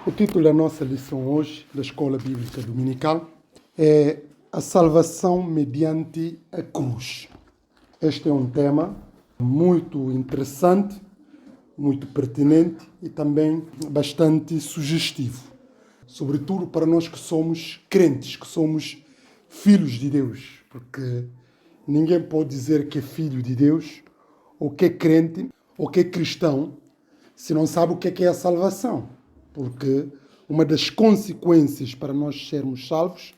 O título da nossa lição hoje, da Escola Bíblica Dominical, é A Salvação mediante a Cruz. Este é um tema muito interessante, muito pertinente e também bastante sugestivo. Sobretudo para nós que somos crentes, que somos filhos de Deus. Porque ninguém pode dizer que é filho de Deus, ou que é crente, ou que é cristão, se não sabe o que é a salvação. Porque uma das consequências para nós sermos salvos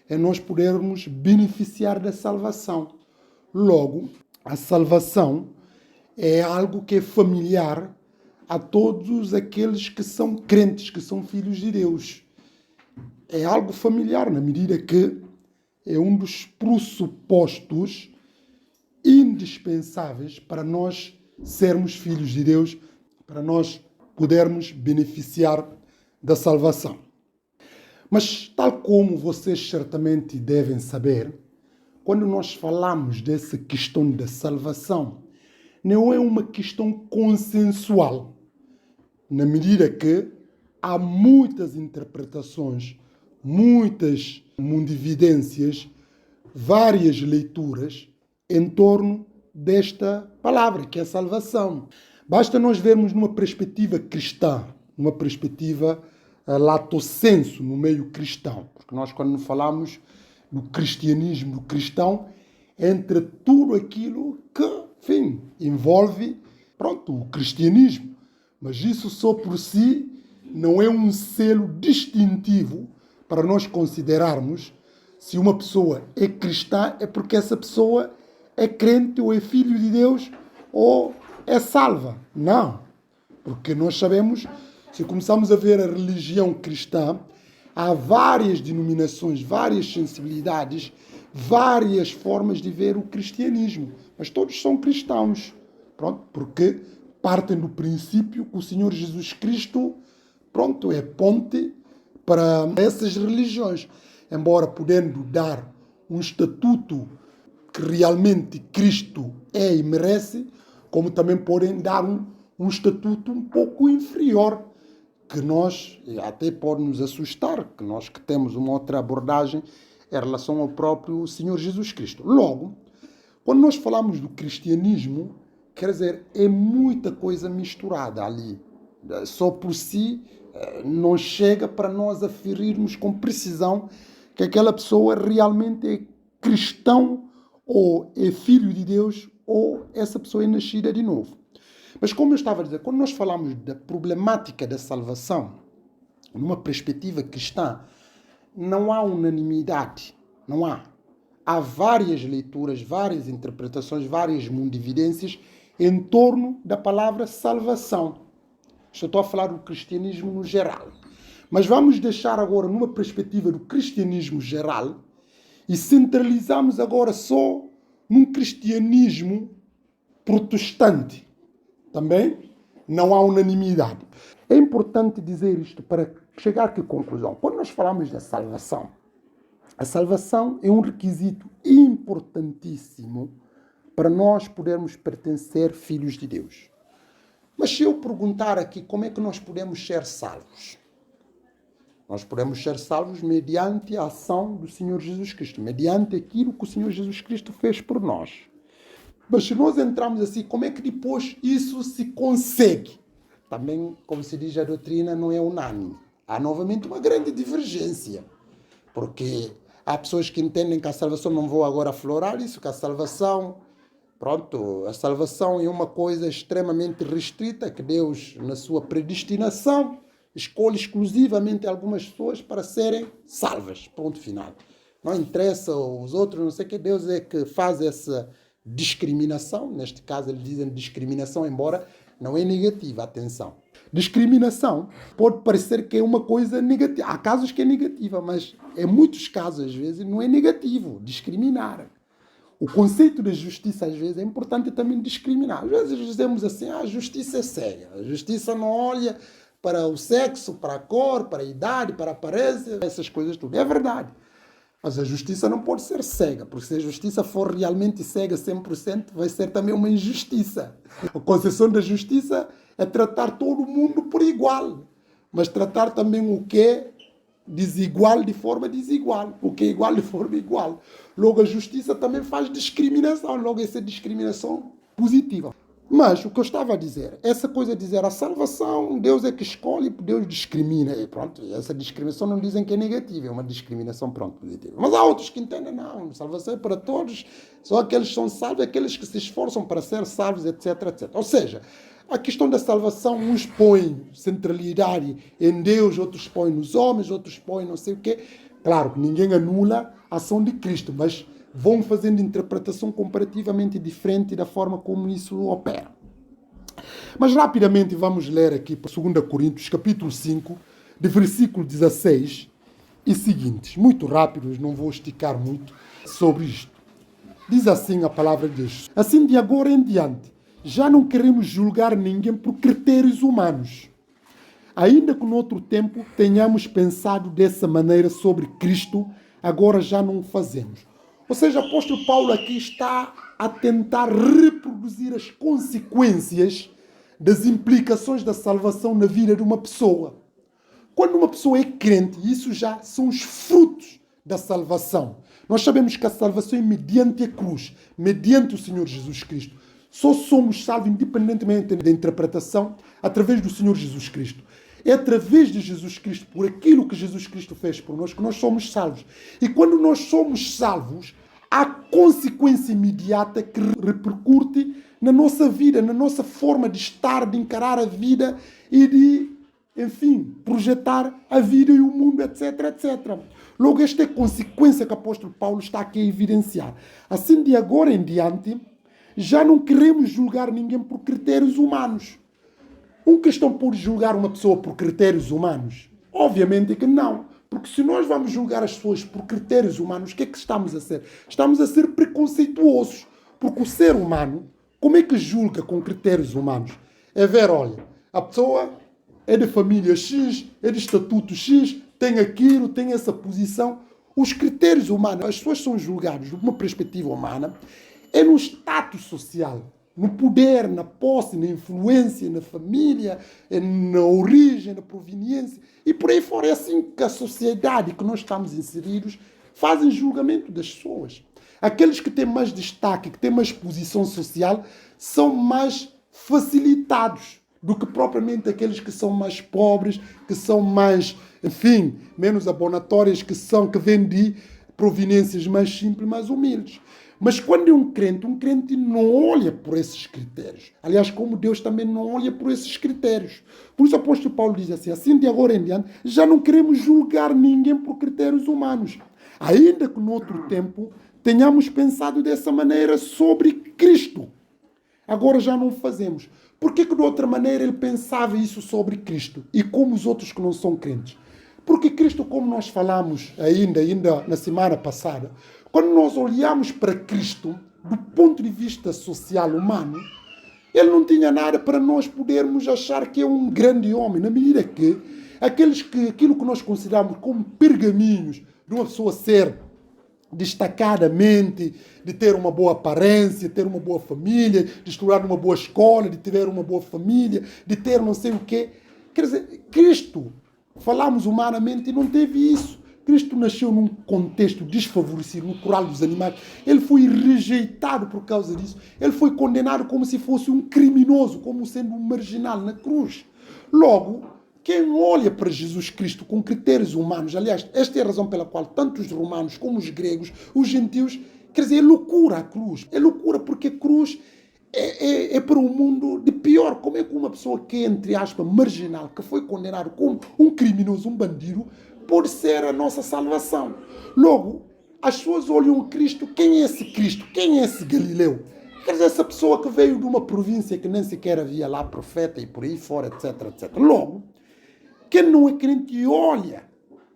é nós podermos beneficiar da salvação. Logo, a salvação é algo que é familiar a todos aqueles que são crentes, que são filhos de Deus. É algo familiar na medida que é um dos pressupostos indispensáveis para nós sermos filhos de Deus, para nós podermos beneficiar da salvação. Mas, tal como vocês certamente devem saber, quando nós falamos dessa questão da salvação, não é uma questão consensual, na medida que há muitas interpretações, muitas mundividências, várias leituras em torno desta palavra, que é a salvação. Basta nós vermos numa perspectiva cristã, numa perspectiva lato sensu, no meio cristão. Porque nós, quando falamos do cristianismo, do cristão, entre tudo aquilo que, enfim, envolve, o cristianismo. Mas isso só por si não é um selo distintivo para nós considerarmos se uma pessoa é cristã é porque essa pessoa é crente ou é filho de Deus ou é salva. Não. Porque nós sabemos, se começarmos a ver a religião cristã, há várias denominações, várias sensibilidades, várias formas de ver o cristianismo. Mas todos são cristãos. Porque partem do princípio que o Senhor Jesus Cristo, é ponte para essas religiões. Embora podendo dar um estatuto que realmente Cristo é e merece, como também podem dar um estatuto um pouco inferior, que nós, até pode nos assustar, que nós que temos uma outra abordagem em relação ao próprio Senhor Jesus Cristo. Logo, quando nós falamos do cristianismo, quer dizer, é muita coisa misturada ali. Só por si não chega para nós aferirmos com precisão que aquela pessoa realmente é cristão ou é filho de Deus ou essa pessoa é nascida de novo. Mas como eu estava a dizer, quando nós falamos da problemática da salvação, numa perspectiva cristã, não há unanimidade, não há. Há várias leituras, várias interpretações, várias mundividências em torno da palavra salvação. Estou a falar do cristianismo no geral. Mas vamos deixar agora numa perspectiva do cristianismo geral e centralizamos agora só num cristianismo protestante. Também não há unanimidade. É importante dizer isto para chegar a que conclusão? Quando nós falamos da salvação, a salvação é um requisito importantíssimo para nós podermos pertencer filhos de Deus. Mas se eu perguntar aqui como é que nós podemos ser salvos? Nós podemos ser salvos mediante a ação do Senhor Jesus Cristo, mediante aquilo que o Senhor Jesus Cristo fez por nós. Mas se nós entrarmos assim, como é que depois isso se consegue? Também, como se diz, a doutrina não é unânime. Há novamente uma grande divergência. Porque há pessoas que entendem que a salvação, não vou agora aflorar isso, que a salvação é uma coisa extremamente restrita, que Deus, na sua predestinação, escolhe exclusivamente algumas pessoas para serem salvas. Ponto final. Não interessa os outros, não sei o que, Deus é que faz essa discriminação. Neste caso, eles dizem discriminação, embora não é negativa, atenção. Discriminação pode parecer que é uma coisa negativa. Há casos que é negativa, mas em muitos casos, às vezes, não é negativo discriminar. O conceito de justiça, às vezes, é importante também discriminar. Às vezes dizemos assim, a justiça é cega. A justiça não olha para o sexo, para a cor, para a idade, para a aparência, essas coisas tudo. É verdade. Mas a justiça não pode ser cega, porque se a justiça for realmente cega 100%, vai ser também uma injustiça. A concepção da justiça é tratar todo mundo por igual. mas tratar também o que é desigual de forma desigual, o que é igual de forma igual. Logo, a justiça também faz discriminação, logo essa discriminação positiva. Mas o que eu estava a dizer, essa coisa de dizer a salvação, Deus é que escolhe, Deus discrimina. E pronto, essa discriminação não dizem que é negativa, é uma discriminação, pronto, positiva. Mas há outros que entendem, não, salvação é para todos, só aqueles que são salvos, aqueles que se esforçam para ser salvos, etc, etc. Ou seja, a questão da salvação, uns põem centralidade em Deus, outros põem nos homens, outros põem não sei o quê. Claro que ninguém anula a ação de Cristo, mas vão fazendo interpretação comparativamente diferente da forma como isso opera. Mas rapidamente vamos ler aqui para 2 Coríntios, capítulo 5, de versículo 16 e seguintes. Muito rápidos, não vou esticar muito sobre isto. Diz assim a palavra de Deus. Assim, de agora em diante, já não queremos julgar ninguém por critérios humanos. Ainda que no outro tempo tenhamos pensado dessa maneira sobre Cristo, agora já não o fazemos. Ou seja, o apóstolo Paulo aqui está a tentar reproduzir as consequências das implicações da salvação na vida de uma pessoa. Quando uma pessoa é crente, isso já são os frutos da salvação. Nós sabemos que a salvação é mediante a cruz, mediante o Senhor Jesus Cristo. Só somos salvos, independentemente da interpretação, através do Senhor Jesus Cristo. É através de Jesus Cristo, por aquilo que Jesus Cristo fez por nós, que nós somos salvos. E quando nós somos salvos, há consequência imediata que repercute na nossa vida, na nossa forma de estar, de encarar a vida e de, enfim, projetar a vida e o mundo, etc, etc. Logo, esta é a consequência que o apóstolo Paulo está aqui a evidenciar. Assim, de agora em diante, já não queremos julgar ninguém por critérios humanos. Um cristão pode julgar uma pessoa por critérios humanos? Obviamente que não. Porque se nós vamos julgar as pessoas por critérios humanos, o que é que estamos a ser? Estamos a ser preconceituosos. Porque o ser humano, como é que julga com critérios humanos? É ver, olha, a pessoa é de família X, é de estatuto X, tem aquilo, tem essa posição. Os critérios humanos, as pessoas são julgadas de uma perspectiva humana, é no status social, no poder, na posse, na influência, na família, na origem, na proveniência. E por aí fora é assim que a sociedade que nós estamos inseridos fazem julgamento das pessoas. Aqueles que têm mais destaque, que têm mais posição social, são mais facilitados do que propriamente aqueles que são mais pobres, que são mais, enfim, menos abonatórias, que vêm de proveniências mais simples, mais humildes. Mas quando é um crente não olha por esses critérios. Aliás, como Deus também não olha por esses critérios. Por isso o apóstolo Paulo diz assim de agora em diante, já não queremos julgar ninguém por critérios humanos. Ainda que no outro tempo tenhamos pensado dessa maneira sobre Cristo. Agora já não o fazemos. Por que de outra maneira ele pensava isso sobre Cristo? E como os outros que não são crentes? Porque Cristo, como nós falamos ainda na semana passada, quando nós olhamos para Cristo, do ponto de vista social humano, ele não tinha nada para nós podermos achar que é um grande homem, na medida que aquilo que nós consideramos como pergaminhos de uma pessoa ser destacadamente, de ter uma boa aparência, de ter uma boa família, de estudar numa boa escola, de ter uma boa família, de ter não sei o quê. Quer dizer, Cristo, falamos humanamente, e não teve isso. Cristo nasceu num contexto desfavorecido, no curral dos animais. Ele foi rejeitado por causa disso. Ele foi condenado como se fosse um criminoso, como sendo um marginal na cruz. Logo, quem olha para Jesus Cristo com critérios humanos, aliás, esta é a razão pela qual tanto os romanos como os gregos, os gentios, quer dizer, é loucura a cruz. É loucura porque a cruz é para o mundo de pior. Como é que uma pessoa que é, entre aspas, marginal, que foi condenado como um criminoso, um bandido, pode ser a nossa salvação? Logo, as pessoas olham Cristo. Quem é esse Cristo? Quem é esse Galileu? Quer dizer, essa pessoa que veio de uma província que nem sequer havia lá profeta e por aí fora, etc, etc. Logo, quem não é crente olha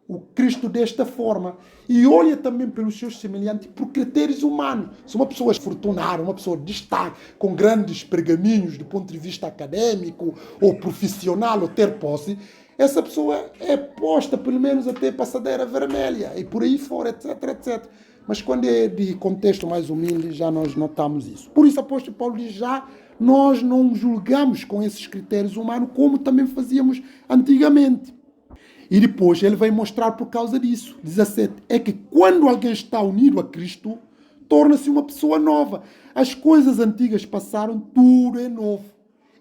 o Cristo desta forma e olha também pelos seus semelhantes por critérios humanos. Se uma pessoa é afortunada, uma pessoa de destaque, com grandes pergaminhos do ponto de vista acadêmico ou profissional, ou ter posse, essa pessoa é posta pelo menos a ter passadeira vermelha e por aí fora, etc, etc. Mas quando é de contexto mais humilde, já nós notamos isso. Por isso o apóstolo Paulo diz, já nós não julgamos com esses critérios humanos como também fazíamos antigamente. E depois ele vai mostrar por causa disso. 17. É que quando alguém está unido a Cristo, torna-se uma pessoa nova. As coisas antigas passaram, tudo é novo.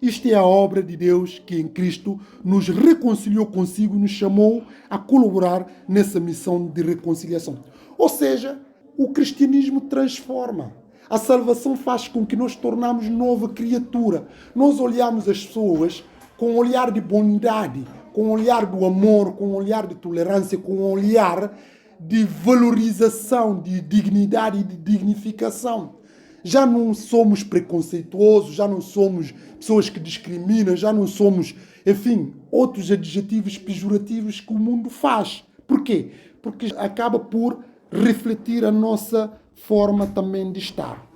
Isto é a obra de Deus que em Cristo nos reconciliou consigo e nos chamou a colaborar nessa missão de reconciliação. Ou seja, o cristianismo transforma. A salvação faz com que nós tornamos nova criatura. Nós olhamos as pessoas com um olhar de bondade, com um olhar do amor, com um olhar de tolerância, com um olhar de valorização, de dignidade e de dignificação. Já não somos preconceituosos, já não somos pessoas que discriminam, já não somos, enfim, outros adjetivos pejorativos que o mundo faz. Por quê? Porque acaba por refletir a nossa forma também de estar.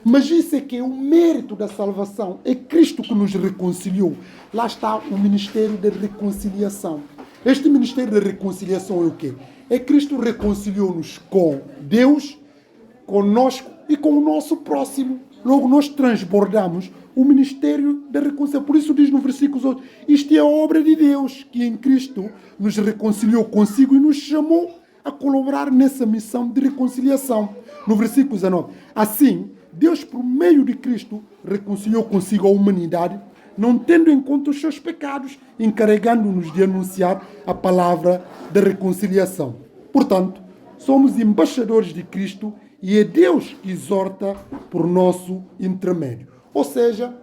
Mas isso é que é o mérito da salvação. É Cristo que nos reconciliou. Lá está o ministério da reconciliação. Este ministério da reconciliação é o quê? É Cristo reconciliou-nos com Deus, conosco e com o nosso próximo. Logo nós transbordamos o ministério da reconciliação. Por isso diz no versículo 8, isto é a obra de Deus, que em Cristo nos reconciliou consigo e nos chamou a colaborar nessa missão de reconciliação. No versículo 19, assim, Deus, por meio de Cristo, reconciliou consigo a humanidade, não tendo em conta os seus pecados, encarregando-nos de anunciar a palavra da reconciliação. Portanto, somos embaixadores de Cristo e é Deus que exorta por nosso intermédio. Ou seja,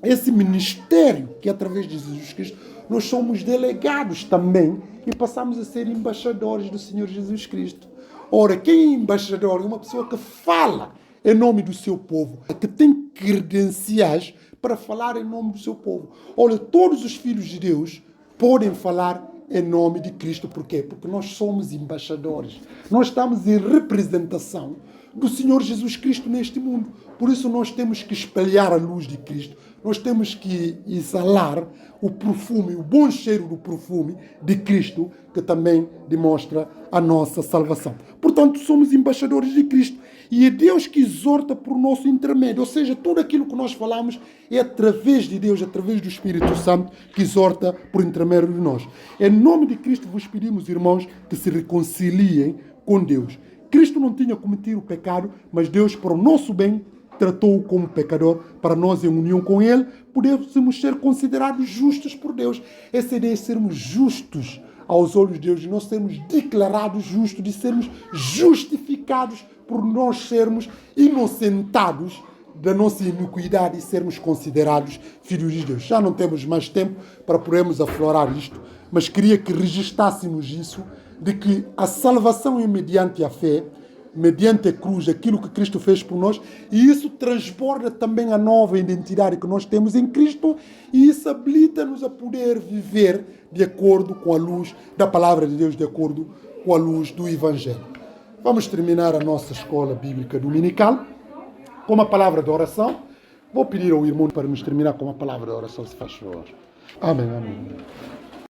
esse ministério que através de Jesus Cristo nós somos delegados também e passamos a ser embaixadores do Senhor Jesus Cristo. Ora, quem é embaixador? É uma pessoa que fala em nome do seu povo, que tem credenciais para falar em nome do seu povo. Olha, todos os filhos de Deus podem falar em nome de Cristo. Por quê? Porque nós somos embaixadores. Nós estamos em representação do Senhor Jesus Cristo neste mundo. Por isso nós temos que espalhar a luz de Cristo. Nós temos que exalar o perfume, o bom cheiro do perfume de Cristo, que também demonstra a nossa salvação. Portanto, somos embaixadores de Cristo. E é Deus que exorta por nosso intermédio. Ou seja, tudo aquilo que nós falamos é através de Deus, através do Espírito Santo, que exorta por intermédio de nós. Em nome de Cristo vos pedimos, irmãos, que se reconciliem com Deus. Cristo não tinha cometido o pecado, mas Deus, para o nosso bem, tratou-o como pecador. Para nós, em união com Ele, podemos ser considerados justos por Deus. Essa ideia de sermos justos aos olhos de Deus, de nós sermos declarados justos, de sermos justificados por nós sermos inocentados da nossa iniquidade e sermos considerados filhos de Deus. Já não temos mais tempo para podermos aflorar isto, mas queria que registássemos isso, de que a salvação é mediante a fé, mediante a cruz, aquilo que Cristo fez por nós, e isso transborda também a nova identidade que nós temos em Cristo, e isso habilita-nos a poder viver de acordo com a luz da palavra de Deus, de acordo com a luz do Evangelho. Vamos terminar a nossa escola bíblica dominical com uma palavra de oração. Vou pedir ao irmão para nos terminar com uma palavra de oração, se faz favor. Amém, amém.